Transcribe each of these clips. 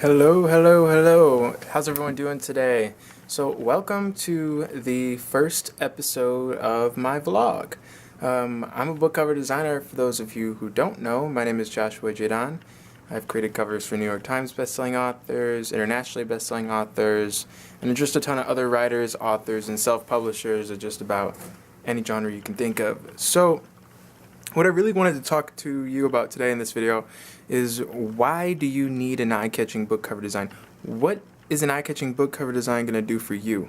Hello, hello, hello. How's everyone doing today? So, welcome to the first episode of my vlog. I'm a book cover designer. For those of you who don't know, my name is Joshua Jadon. I've created covers for New York Times bestselling authors, internationally bestselling authors, and just a ton of other writers, authors, and self-publishers of just about any genre you can think of. So, what I really wanted to talk to you about today in this video is why do you need an eye-catching book cover design? What is an eye-catching book cover design going to do for you?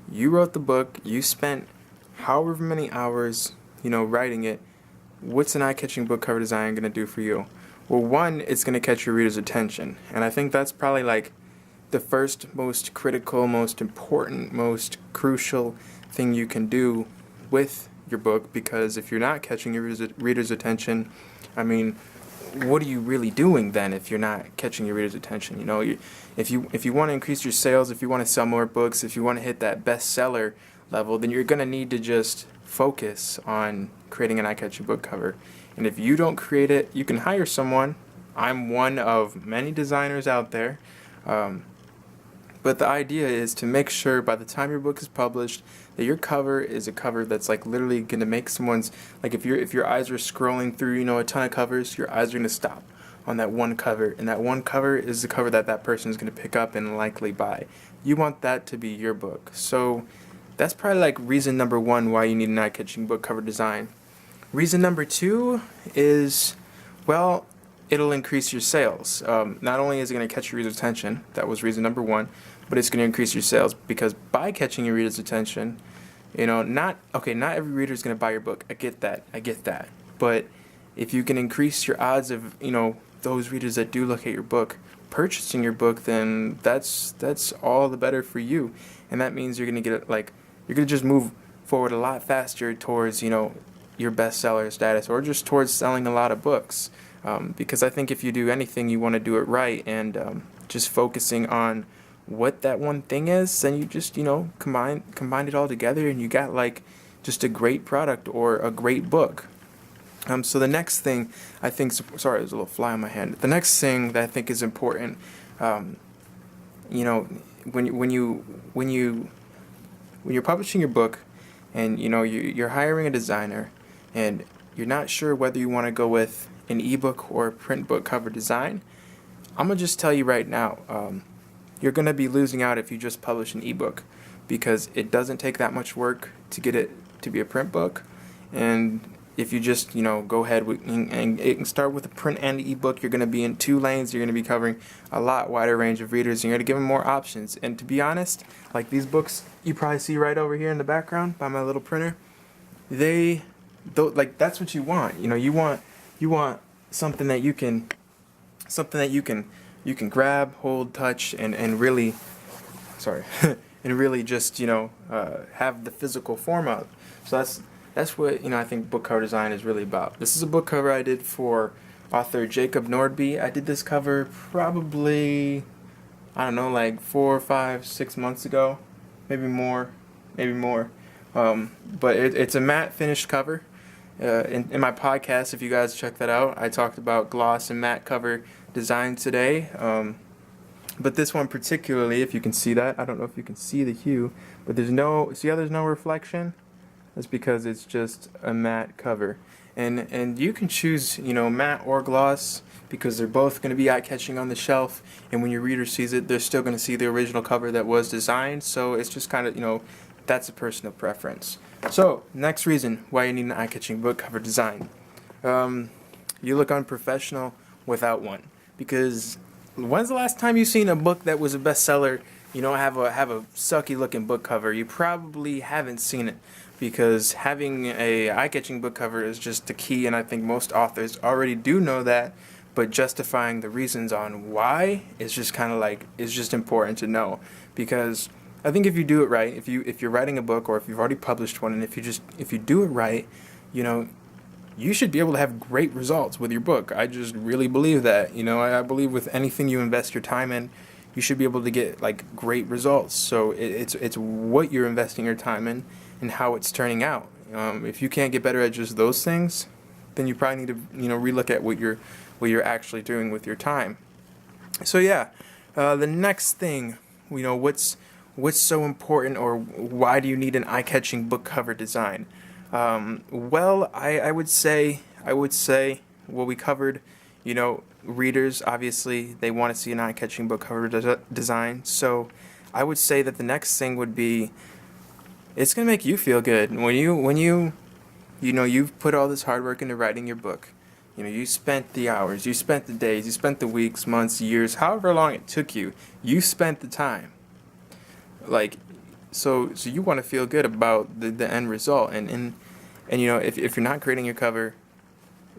You wrote the book, you spent however many hours, writing it. What's an eye-catching book cover design going to do for you? Well, one, it's going to catch your reader's attention. And I think that's probably like the first most critical, most important, most crucial thing you can do with your book, because if you're not catching your reader's attention, I mean, what are you really doing then if you're not catching your reader's attention? If you want to increase your sales, if you want to sell more books, if you want to hit that bestseller level, then you're going to need to just focus on creating an eye-catching book cover. And if you don't create it, you can hire someone. I'm one of many designers out there. But the idea is to make sure by the time your book is published that your cover is a cover that's like literally going to make someone's, like if your eyes are scrolling through, a ton of covers, your eyes are going to stop on that one cover, and that one cover is the cover that person is going to pick up and likely buy. You want that to be your book. So that's probably like reason number one why you need an eye-catching book cover design. Reason number two is, well, it'll increase your sales. Not only is it going to catch your reader's attention, that was reason number one, but it's going to increase your sales, because by catching your reader's attention, not every reader is going to buy your book. I get that. But if you can increase your odds of, those readers that do look at your book purchasing your book, then that's all the better for you. And that means you're going to get you're going to just move forward a lot faster towards, your bestseller status, or just towards selling a lot of books. Because I think if you do anything, you want to do it right, and just focusing on what that one thing is, then you just combine it all together, and you got like just a great product or a great book. So the next thing I think, sorry, there's a little fly on my hand. The next thing that I think is important, when you're publishing your book, and you're hiring a designer, and you're not sure whether you want to go with an ebook or a print book cover design, I'm gonna just tell you right now, you're gonna be losing out if you just publish an ebook, because it doesn't take that much work to get it to be a print book. And if you just go ahead and it can start with a print and ebook, you're gonna be in two lanes. You're gonna be covering a lot wider range of readers, and you're gonna give them more options. And to be honest, like these books you probably see right over here in the background by my little printer, that's what you want. You want something that you can grab, hold, touch, and really, and really just have the physical form of. So that's what I think book cover design is really about. This is a book cover I did for author Jacob Nordby. I did this cover probably, I don't know, like 4, 5, 6 months ago, maybe more. But it's a matte finished cover. In my podcast, if you guys check that out, I talked about gloss and matte cover design today. But this one particularly, if you can see that, I don't know if you can see the hue, but there's no reflection. That's because it's just a matte cover. And you can choose, matte or gloss, because they're both going to be eye-catching on the shelf, and when your reader sees it, they're still going to see the original cover that was designed. So it's just kind of, that's a personal preference. So, next reason why you need an eye-catching book cover design. You look unprofessional without one. Because when's the last time you've seen a book that was a bestseller, have a sucky looking book cover? You probably haven't seen it, because having a eye-catching book cover is just the key, and I think most authors already do know that, but justifying the reasons on why is just kind of it's just important to know. Because I think if you do it right, if you're writing a book, or if you've already published one, and if you do it right, you should be able to have great results with your book. I just really believe that. I believe with anything you invest your time in, you should be able to get great results. So it's what you're investing your time in and how it's turning out. If you can't get better at just those things, then you probably need to relook at what you're actually doing with your time. So yeah, the next thing, what's so important, or why do you need an eye-catching book cover design? Well, I would say, well, we covered, readers, obviously, they want to see an eye-catching book cover design. So I would say that the next thing would be, it's going to make you feel good. You've put all this hard work into writing your book. You spent the hours, you spent the days, you spent the weeks, months, years, however long it took you. You spent the time. Like, so you want to feel good about the end result. And if you're not creating your cover,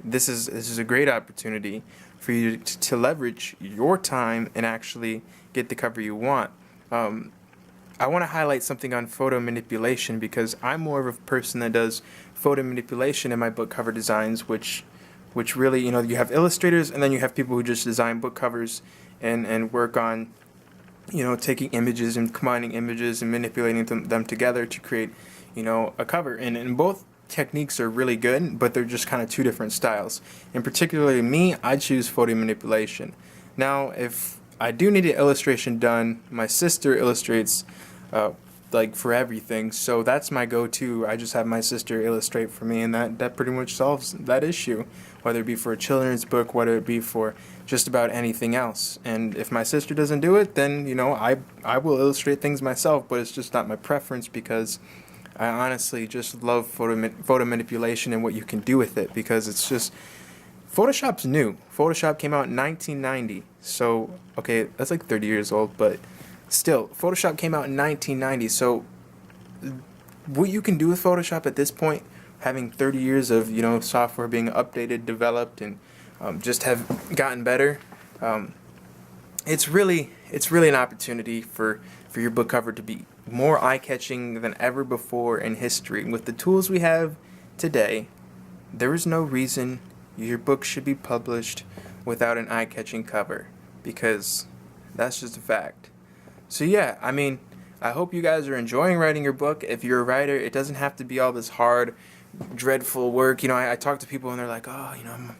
this is a great opportunity for you to leverage your time and actually get the cover you want. I want to highlight something on photo manipulation, because I'm more of a person that does photo manipulation in my book cover designs, which really, you have illustrators, and then you have people who just design book covers and work on, taking images and combining images and manipulating them together to create, a cover. And both techniques are really good, but they're just kind of two different styles. And particularly me, I choose photo manipulation. Now, if I do need an illustration done, my sister illustrates for everything, so that's my go-to. I just have my sister illustrate for me, and that pretty much solves that issue, whether it be for a children's book, whether it be for just about anything else. And if my sister doesn't do it, then I will illustrate things myself, but it's just not my preference, because I honestly just love photo manipulation and what you can do with it, because it's just, Photoshop's new. Photoshop came out in 1990, so okay, that's like 30 years old, but still, Photoshop came out in 1990, so what you can do with Photoshop at this point, having 30 years of, software being updated, developed, and just have gotten better, it's really an opportunity for your book cover to be more eye-catching than ever before in history. With the tools we have today, there is no reason your book should be published without an eye-catching cover, because that's just a fact. So yeah, I hope you guys are enjoying writing your book. If you're a writer, it doesn't have to be all this hard, dreadful work. I talk to people and they're like, oh, I'm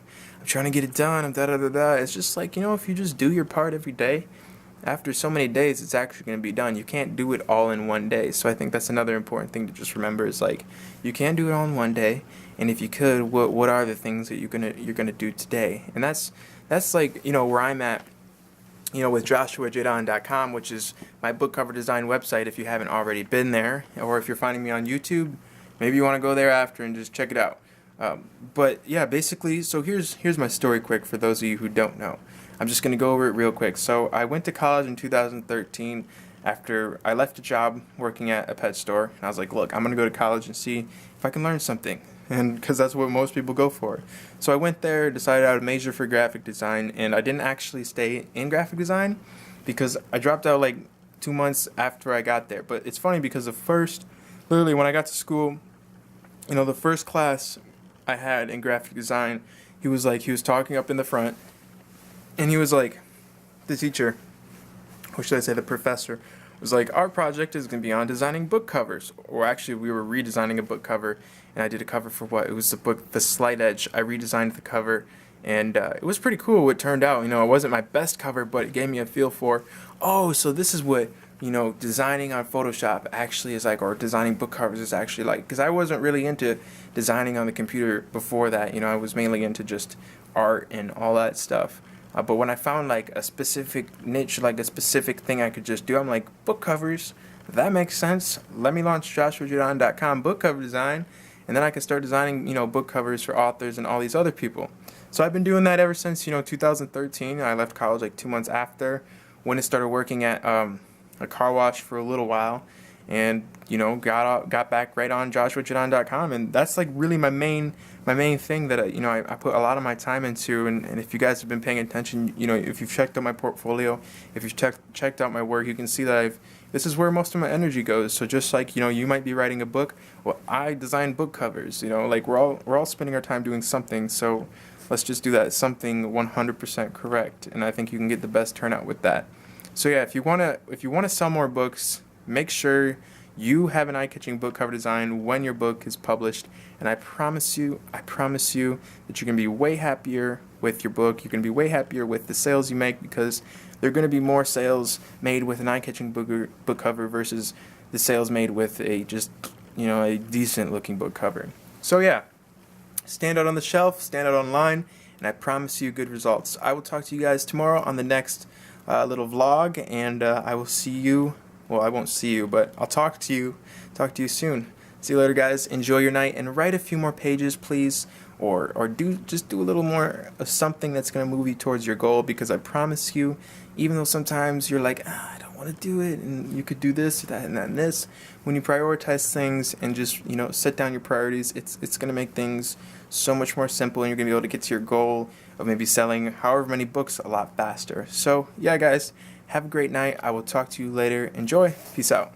trying to get it done. I'm da-da-da-da. It's just like, if you just do your part every day, after so many days, it's actually going to be done. You can't do it all in one day. So I think that's another important thing to just remember, is like, you can't do it all in one day. And if you could, what are the things that you're gonna do today? And that's like, where I'm at, with joshuajadon.com, which is my book cover design website. If you haven't already been there, or if you're finding me on YouTube, maybe you want to go there after and just check it out. But yeah, basically, so here's my story quick for those of you who don't know. I'm just going to go over it real quick. So I went to college in 2013 after I left a job working at a pet store. And I was like, look, I'm going to go to college and see if I can learn something. And because that's what most people go for. So I went there, decided I would major for graphic design, and I didn't actually stay in graphic design because I dropped out like 2 months after I got there. But it's funny because literally when I got to school, the first class I had in graphic design, he was talking up in the front, and he was like, the teacher, or should I say the professor, was like, our project is going to be on designing book covers. Or actually, we were redesigning a book cover, and I did a cover for it was the book The Slight Edge. I redesigned the cover, and it was pretty cool. It turned out, it wasn't my best cover, but it gave me a feel for, so this is what, designing on Photoshop actually is like, or designing book covers is actually like. Because I wasn't really into designing on the computer before that. I was mainly into just art and all that stuff. But when I found like a specific niche, like a specific thing I could just do, I'm like, book covers, that makes sense. Let me launch joshuajadon.com book cover design, and then I can start designing, book covers for authors and all these other people. So I've been doing that ever since, 2013. I left college like 2 months after, when I started working at a car wash for a little while, and got back right on joshuajadon.com, and that's like really my main thing that I put a lot of my time into. And if you guys have been paying attention, if you've checked out my portfolio, if you've checked out my work, you can see that this is where most of my energy goes. So just like you might be writing a book, well, I design book covers. Like we're all spending our time doing something. So let's just do that something 100% correct, and I think you can get the best turnout with that. So yeah, if you wanna sell more books, make sure you have an eye-catching book cover design when your book is published, and I promise you that you're going to be way happier with your book. You're going to be way happier with the sales you make, because there are going to be more sales made with an eye-catching book cover versus the sales made with a decent looking book cover. So yeah, stand out on the shelf, stand out online, and I promise you good results. I will talk to you guys tomorrow on the next little vlog, and I will see you. Well, I won't see you, but I'll talk to you soon. See you later, guys. Enjoy your night, and write a few more pages, please, or do a little more of something that's going to move you towards your goal, because I promise you, even though sometimes you're like, I don't want to do it, and you could do this, that, and that, and this, when you prioritize things and just, set down your priorities, it's going to make things so much more simple, and you're going to be able to get to your goal of maybe selling however many books a lot faster. So, yeah, guys, have a great night. I will talk to you later. Enjoy. Peace out.